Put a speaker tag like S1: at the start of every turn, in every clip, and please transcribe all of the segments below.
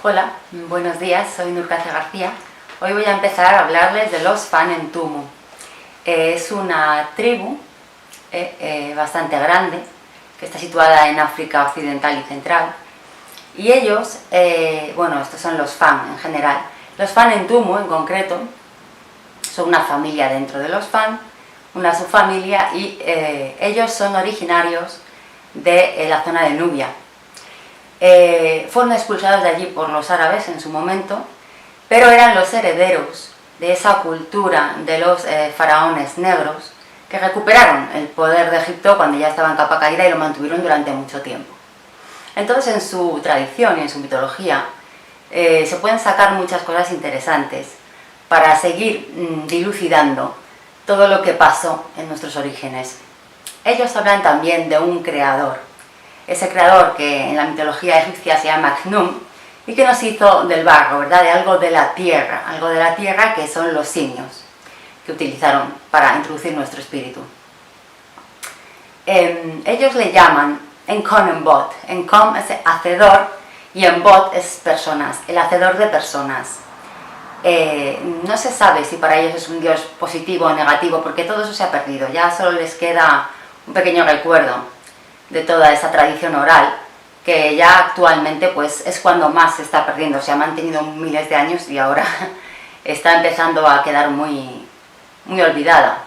S1: Hola, buenos días, soy Nurcacia García. Hoy voy a empezar a hablarles de los Fan Entumu. Es una tribu bastante grande que está situada en África Occidental y Central. Y ellos, estos son los Fan en general. Los Fan Entumu en concreto son una familia dentro de los Fan, una subfamilia, y ellos son originarios de la zona de Nubia. Fueron expulsados de allí por los árabes en su momento, pero eran los herederos de esa cultura de los faraones negros que recuperaron el poder de Egipto cuando ya estaba en capa caída y lo mantuvieron durante mucho tiempo. Entonces, en su tradición y en su mitología se pueden sacar muchas cosas interesantes para seguir dilucidando todo lo que pasó en nuestros orígenes. Ellos hablan también de un creador, ese creador que en la mitología egipcia se llama Khnum y que nos hizo del barro, ¿verdad? De algo de la tierra que son los simios que utilizaron para introducir nuestro espíritu. Ellos le llaman Encom Embot. Encom es hacedor y Embot es personas, el hacedor de personas. No se sabe si para ellos es un dios positivo o negativo, porque todo eso se ha perdido, ya solo les queda un pequeño recuerdo de toda esa tradición oral, que ya actualmente pues es cuando más se está perdiendo. Se ha mantenido miles de años y ahora está empezando a quedar muy olvidada.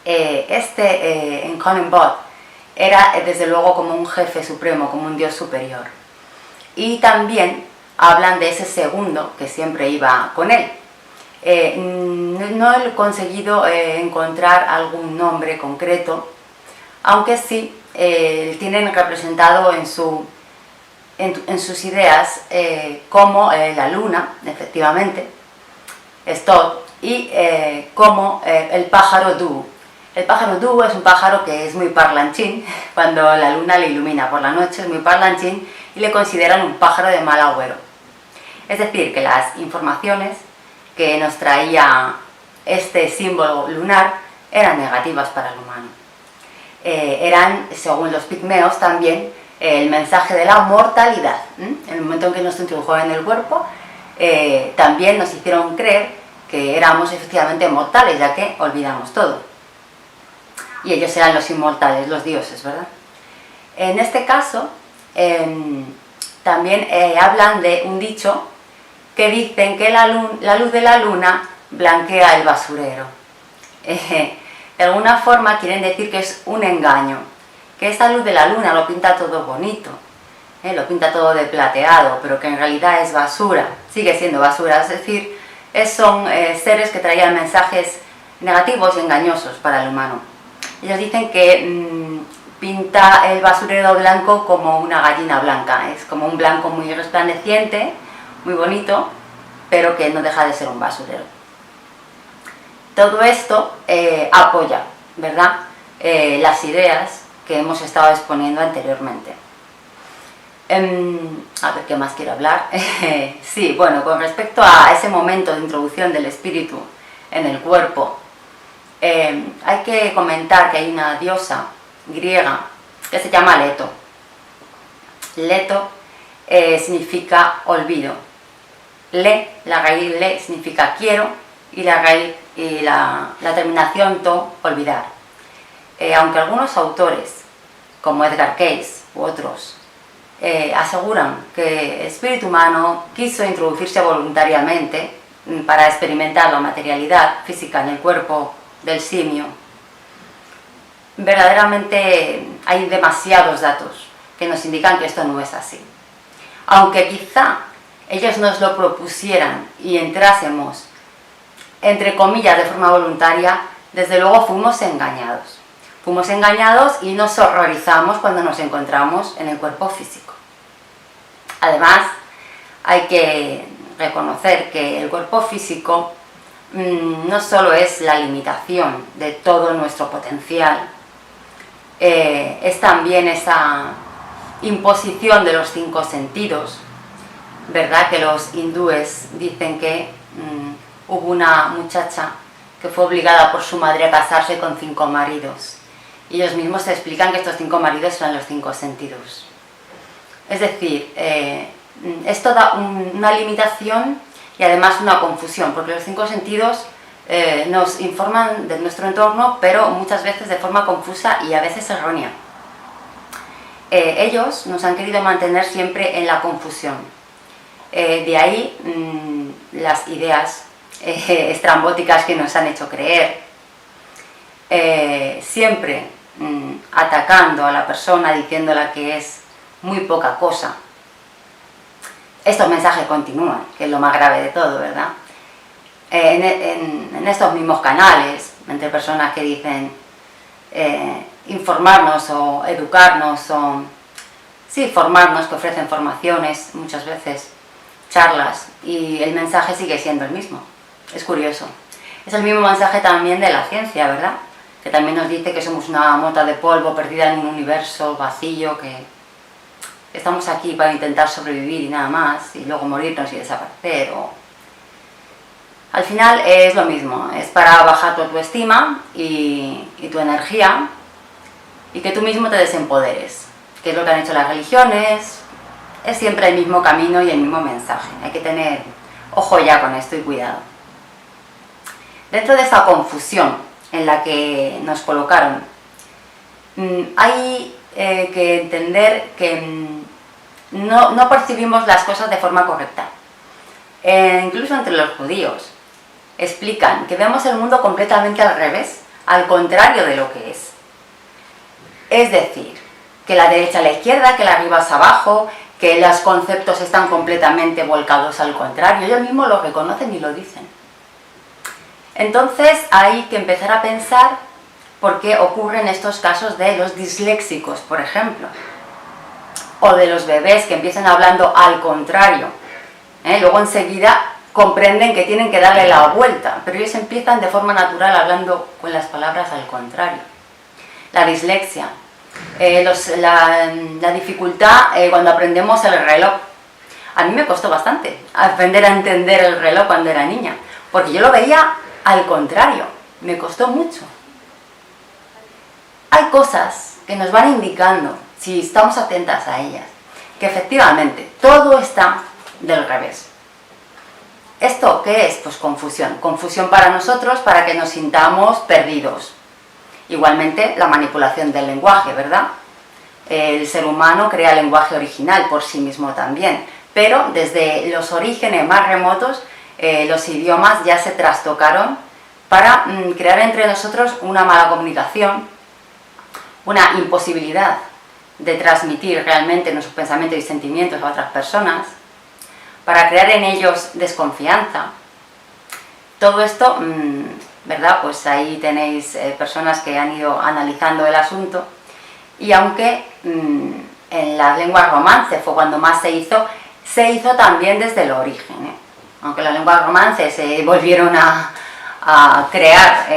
S1: Encom Embot era desde luego como un jefe supremo, como un dios superior. Y también hablan de ese segundo que siempre iba con él. No he conseguido encontrar algún nombre concreto, aunque sí tienen representado en sus ideas como la luna, efectivamente, Stot, y como el pájaro Du. El pájaro Du es un pájaro que es muy parlanchín. Cuando la luna le ilumina por la noche es muy parlanchín y le consideran un pájaro de mal agüero. Es decir, que las informaciones que nos traía este símbolo lunar eran negativas para el humano. Eran, según los pigmeos también, el mensaje de la mortalidad. En el momento en que nos introdujeron en el cuerpo, también nos hicieron creer que éramos efectivamente mortales, ya que olvidamos todo. Y ellos eran los inmortales, los dioses, ¿verdad? En este caso, también hablan de un dicho que dicen que la luz de la luna blanquea el basurero. De alguna forma quieren decir que es un engaño, que esta luz de la luna lo pinta todo bonito, lo pinta todo de plateado, pero que en realidad es basura, sigue siendo basura, es decir, son seres que traían mensajes negativos y engañosos para el humano. Ellos dicen que pinta el basurero blanco como una gallina blanca, es como un blanco muy resplandeciente, muy bonito, pero que no deja de ser un basurero. Todo esto apoya, ¿verdad?, las ideas que hemos estado exponiendo anteriormente. A ver, ¿qué más quiero hablar? Sí, bueno, con respecto a ese momento de introducción del espíritu en el cuerpo, hay que comentar que hay una diosa griega que se llama Leto. Leto significa olvido. La raíz le significa quiero, y la raíz y la terminación to, olvidar. Aunque algunos autores, como Edgar Cayce u otros, aseguran que el espíritu humano quiso introducirse voluntariamente para experimentar la materialidad física en el cuerpo del simio, verdaderamente hay demasiados datos que nos indican que esto no es así. Aunque quizá ellos nos lo propusieran y entrásemos, entre comillas, de forma voluntaria, desde luego fuimos engañados. Fuimos engañados y nos horrorizamos cuando nos encontramos en el cuerpo físico. Además, hay que reconocer que el cuerpo físico no solo es la limitación de todo nuestro potencial, es también esa imposición de los 5 sentidos, ¿verdad? Que los hindúes dicen que hubo una muchacha que fue obligada por su madre a casarse con 5 maridos. Y ellos mismos se explican que estos 5 maridos son los 5 sentidos. Es decir, es toda una limitación y además una confusión, porque los 5 sentidos nos informan de nuestro entorno, pero muchas veces de forma confusa y a veces errónea. Ellos nos han querido mantener siempre en la confusión. De ahí las ideas estrambóticas que nos han hecho creer. Siempre atacando a la persona, diciéndola que es muy poca cosa. Estos mensajes continúan, que es lo más grave de todo, ¿verdad? En estos mismos canales, entre personas que dicen informarnos o educarnos o sí, formarnos, que ofrecen formaciones muchas veces, charlas, y el mensaje sigue siendo el mismo. Es curioso. Es el mismo mensaje también de la ciencia, ¿verdad? Que también nos dice que somos una mota de polvo perdida en un universo vacío, que estamos aquí para intentar sobrevivir y nada más, y luego morirnos y desaparecer. Al final es lo mismo, es para bajar tu autoestima y tu energía, y que tú mismo te desempoderes, que es lo que han hecho las religiones. Es siempre el mismo camino y el mismo mensaje. Hay que tener ojo ya con esto y cuidado. Dentro de esa confusión en la que nos colocaron, hay que entender que no percibimos las cosas de forma correcta. Incluso entre los judíos explican que vemos el mundo completamente al revés, al contrario de lo que es. Es decir, que la derecha a la izquierda, que la arriba es abajo, que los conceptos están completamente volcados al contrario. Ellos mismos lo reconocen y lo dicen. Entonces hay que empezar a pensar por qué ocurren estos casos de los disléxicos, por ejemplo, o de los bebés que empiezan hablando al contrario. Luego enseguida comprenden que tienen que darle la vuelta, pero ellos empiezan de forma natural hablando con las palabras al contrario. La dislexia, la dificultad cuando aprendemos el reloj. A mí me costó bastante aprender a entender el reloj cuando era niña, porque yo lo veía al contrario, me costó mucho. Hay cosas que nos van indicando, si estamos atentas a ellas, que efectivamente todo está del revés. ¿Esto qué es? Pues confusión. Confusión para nosotros, para que nos sintamos perdidos. Igualmente la manipulación del lenguaje, ¿verdad? El ser humano crea lenguaje original por sí mismo también, pero desde los orígenes más remotos los idiomas ya se trastocaron para crear entre nosotros una mala comunicación, una imposibilidad de transmitir realmente nuestros pensamientos y sentimientos a otras personas, para crear en ellos desconfianza. Todo esto, ¿verdad? Pues ahí tenéis personas que han ido analizando el asunto, y aunque en las lenguas romance fue cuando más se hizo también desde el origen, Aunque las lenguas romances se volvieron a crear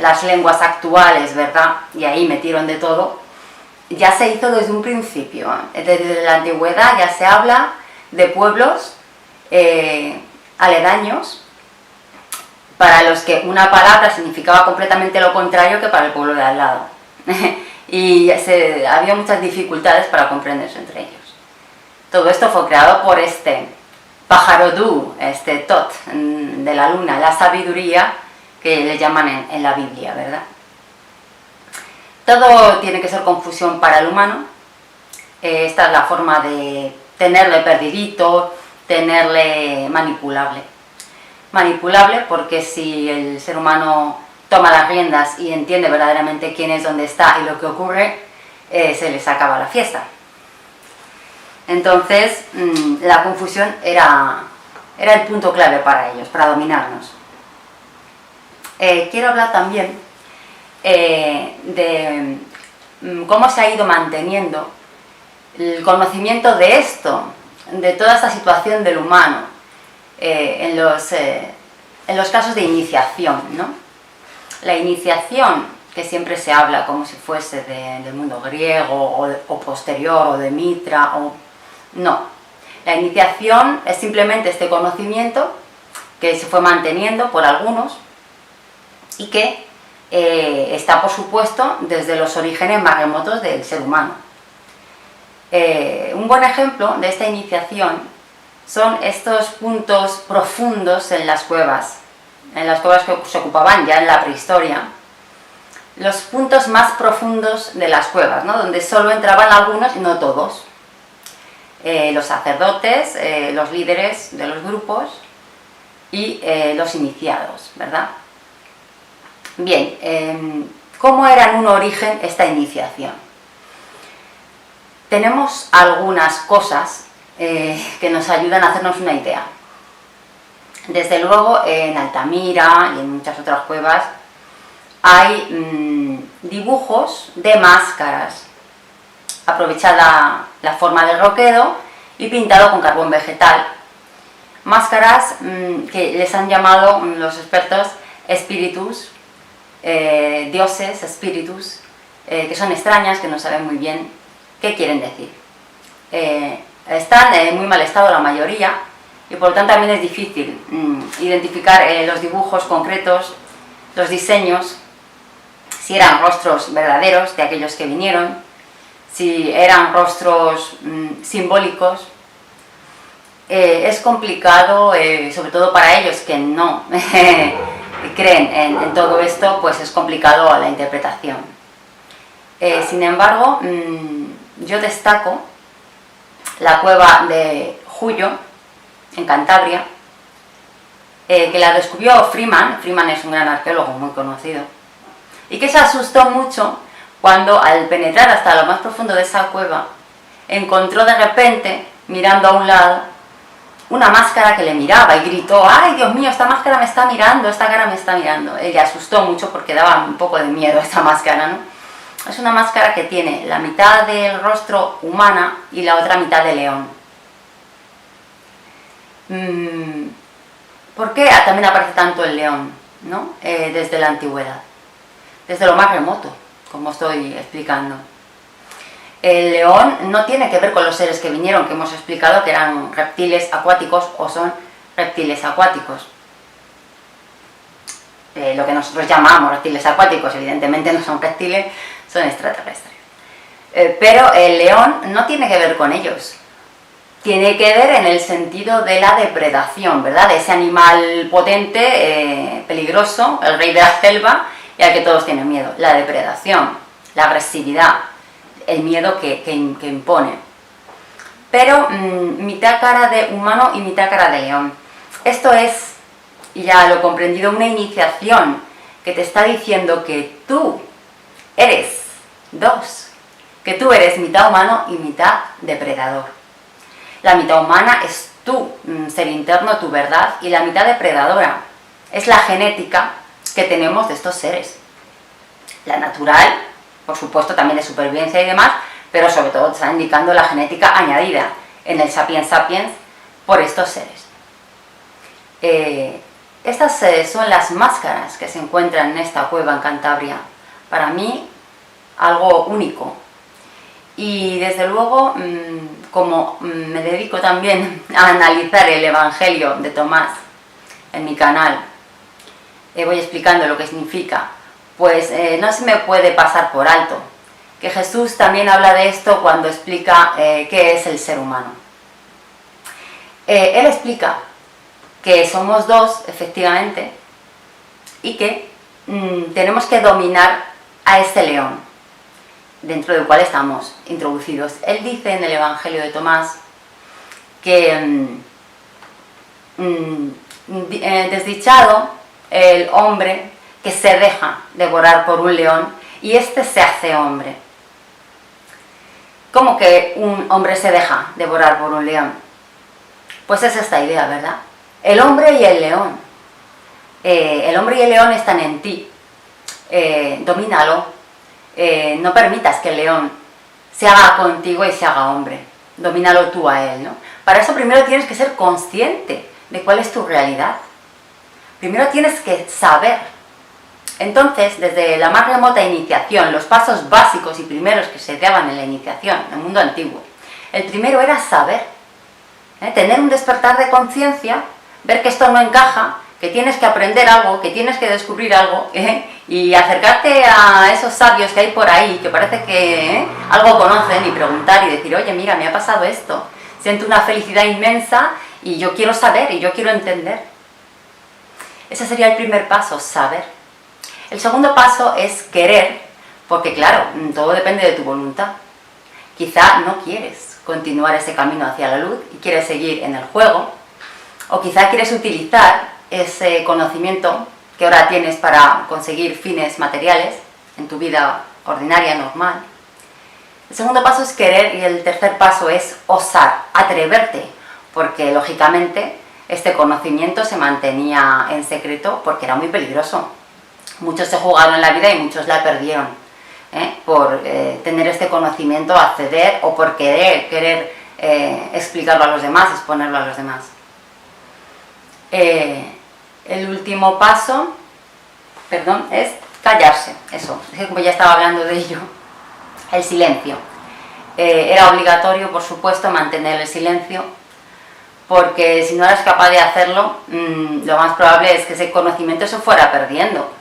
S1: las lenguas actuales, ¿verdad? Y ahí metieron de todo. Ya se hizo desde un principio. Desde la antigüedad ya se habla de pueblos aledaños para los que una palabra significaba completamente lo contrario que para el pueblo de al lado. Y había muchas dificultades para comprenderse entre ellos. Todo esto fue creado por este pájaro du, este Tot de la luna, la sabiduría que le llaman en la Biblia, ¿verdad? Todo tiene que ser confusión para el humano. Esta es la forma de tenerle perdidito, tenerle manipulable. Manipulable porque si el ser humano toma las riendas y entiende verdaderamente quién es, dónde está y lo que ocurre, se les acaba la fiesta. Entonces, la confusión era el punto clave para ellos, para dominarnos. Quiero hablar también de cómo se ha ido manteniendo el conocimiento de esto, de toda esta situación del humano, en los casos de iniciación, ¿no? La iniciación, que siempre se habla como si fuese del mundo griego o posterior, o de Mitra, no. La iniciación es simplemente este conocimiento que se fue manteniendo por algunos y que está, por supuesto, desde los orígenes más remotos del ser humano. Un buen ejemplo de esta iniciación son estos puntos profundos en las cuevas que se ocupaban ya en la prehistoria, los puntos más profundos de las cuevas, ¿no? Donde solo entraban algunos y no todos. Los sacerdotes, los líderes de los grupos y los iniciados, ¿verdad? Bien, ¿cómo era en un origen esta iniciación? Tenemos algunas cosas que nos ayudan a hacernos una idea. Desde luego en Altamira y en muchas otras cuevas hay dibujos de máscaras, aprovechada la forma del roquedo y pintado con carbón vegetal. Máscaras que les han llamado los expertos espíritus, dioses, espíritus, que son extrañas, que no saben muy bien qué quieren decir. Están en muy mal estado la mayoría y por lo tanto también es difícil identificar los dibujos concretos, los diseños, si eran rostros verdaderos de aquellos que vinieron, si eran rostros simbólicos. Es complicado, sobre todo para ellos que no creen en todo esto, pues es complicado la interpretación. Sin embargo, yo destaco la cueva de Jullo, en Cantabria, que la descubrió Freeman. Freeman es un gran arqueólogo muy conocido, y que se asustó mucho cuando al penetrar hasta lo más profundo de esa cueva, encontró de repente, mirando a un lado, una máscara que le miraba y gritó: ¡ay, Dios mío, esta máscara me está mirando, esta cara me está mirando! Ella asustó mucho porque daba un poco de miedo esta máscara, ¿no? Es una máscara que tiene la mitad del rostro humana y la otra mitad de león. ¿Por qué también aparece tanto el león, ¿no? Desde la antigüedad? Desde lo más remoto, como estoy explicando. El león no tiene que ver con los seres que vinieron, que hemos explicado que eran reptiles acuáticos o son reptiles acuáticos. Lo que nosotros llamamos reptiles acuáticos, evidentemente no son reptiles, son extraterrestres. Pero el león no tiene que ver con ellos. Tiene que ver en el sentido de la depredación, ¿verdad? De ese animal potente, peligroso, el rey de la selva, y al que todos tienen miedo. La depredación, la agresividad, el miedo que impone. Pero mitad cara de humano y mitad cara de león. Esto es, ya lo he comprendido, una iniciación que te está diciendo que tú eres dos, que tú eres mitad humano y mitad depredador. La mitad humana es tu ser interno, tu verdad, y la mitad depredadora es la genética que tenemos de estos seres. La natural, por supuesto, también de supervivencia y demás, pero sobre todo te está indicando la genética añadida en el Sapiens Sapiens por estos seres. Estas son las máscaras que se encuentran en esta cueva en Cantabria. Para mí, algo único. Y desde luego, como me dedico también a analizar el Evangelio de Tomás en mi canal, voy explicando lo que significa, pues no se me puede pasar por alto que Jesús también habla de esto cuando explica qué es el ser humano. Él explica que somos dos, efectivamente, y que tenemos que dominar a este león, dentro del cual estamos introducidos. Él dice en el Evangelio de Tomás que desdichado el hombre que se deja devorar por un león y éste se hace hombre. ¿Cómo que un hombre se deja devorar por un león? Pues es esta idea, ¿verdad? El hombre y el león. El hombre y el león están en ti. Domínalo. No permitas que el león se haga contigo y se haga hombre. Domínalo tú a él, ¿no? Para eso primero tienes que ser consciente de cuál es tu realidad. Primero tienes que saber. Entonces, desde la más remota iniciación, los pasos básicos y primeros que se daban en la iniciación, en el mundo antiguo, el primero era saber, tener un despertar de conciencia, ver que esto no encaja, que tienes que aprender algo, que tienes que descubrir algo, y acercarte a esos sabios que hay por ahí, que parece que algo conocen, y preguntar y decir: oye, mira, me ha pasado esto, siento una felicidad inmensa y yo quiero saber y yo quiero entender. Ese sería el primer paso, saber. El segundo paso es querer, porque claro, todo depende de tu voluntad. Quizá no quieres continuar ese camino hacia la luz y quieres seguir en el juego, o quizá quieres utilizar ese conocimiento que ahora tienes para conseguir fines materiales en tu vida ordinaria, normal. El segundo paso es querer y el tercer paso es osar, atreverte, porque lógicamente este conocimiento se mantenía en secreto porque era muy peligroso. Muchos se jugaron la vida y muchos la perdieron por tener este conocimiento, acceder o por querer explicarlo a los demás, exponerlo a los demás. El último paso, es callarse, eso, es que como ya estaba hablando de ello, el silencio. Era obligatorio, por supuesto, mantener el silencio, porque si no eras capaz de hacerlo, lo más probable es que ese conocimiento se fuera perdiendo.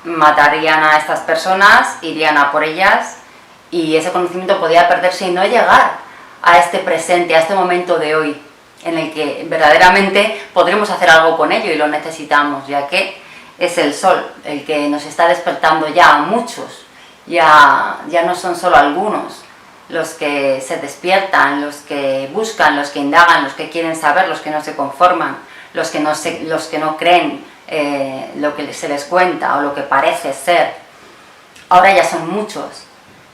S1: Matarían a estas personas, irían a por ellas, y ese conocimiento podía perderse y no llegar a este presente, a este momento de hoy, en el que verdaderamente podremos hacer algo con ello y lo necesitamos, ya que es el sol el que nos está despertando ya a muchos, ya no son solo algunos los que se despiertan, los que buscan, los que indagan, los que quieren saber, los que no se conforman, los que no creen lo que se les cuenta o lo que parece ser. Ahora ya son muchos.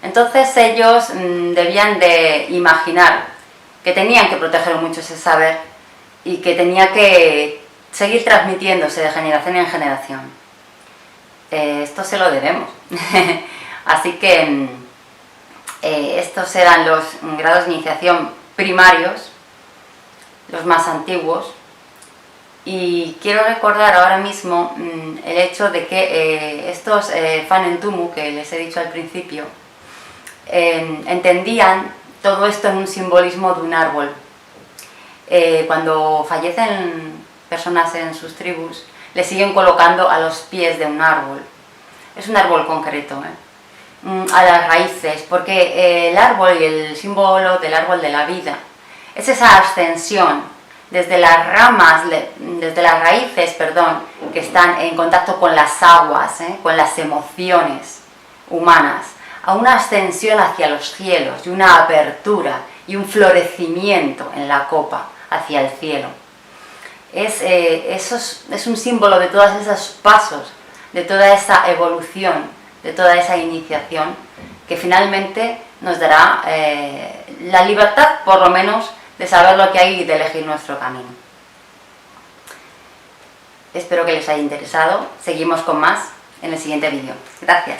S1: Entonces ellos debían de imaginar que tenían que proteger mucho ese saber y que tenía que seguir transmitiéndose de generación en generación. Esto se lo debemos. Así que estos eran los grados de iniciación primarios, los más antiguos, y quiero recordar ahora mismo el hecho de que estos Fan Tumu, que les he dicho al principio, entendían todo esto en un simbolismo de un árbol. Cuando fallecen personas en sus tribus, les siguen colocando a los pies de un árbol. Es un árbol concreto, a las raíces, porque el árbol y el símbolo del árbol de la vida es esa ascensión desde las ramas, desde las raíces, que están en contacto con las aguas, con las emociones humanas, a una ascensión hacia los cielos y una apertura y un florecimiento en la copa hacia el cielo. Es un símbolo de todos esos pasos, de toda esa evolución, de toda esa iniciación que finalmente nos dará la libertad, por lo menos, de saber lo que hay y de elegir nuestro camino. Espero que les haya interesado. Seguimos con más en el siguiente vídeo. Gracias.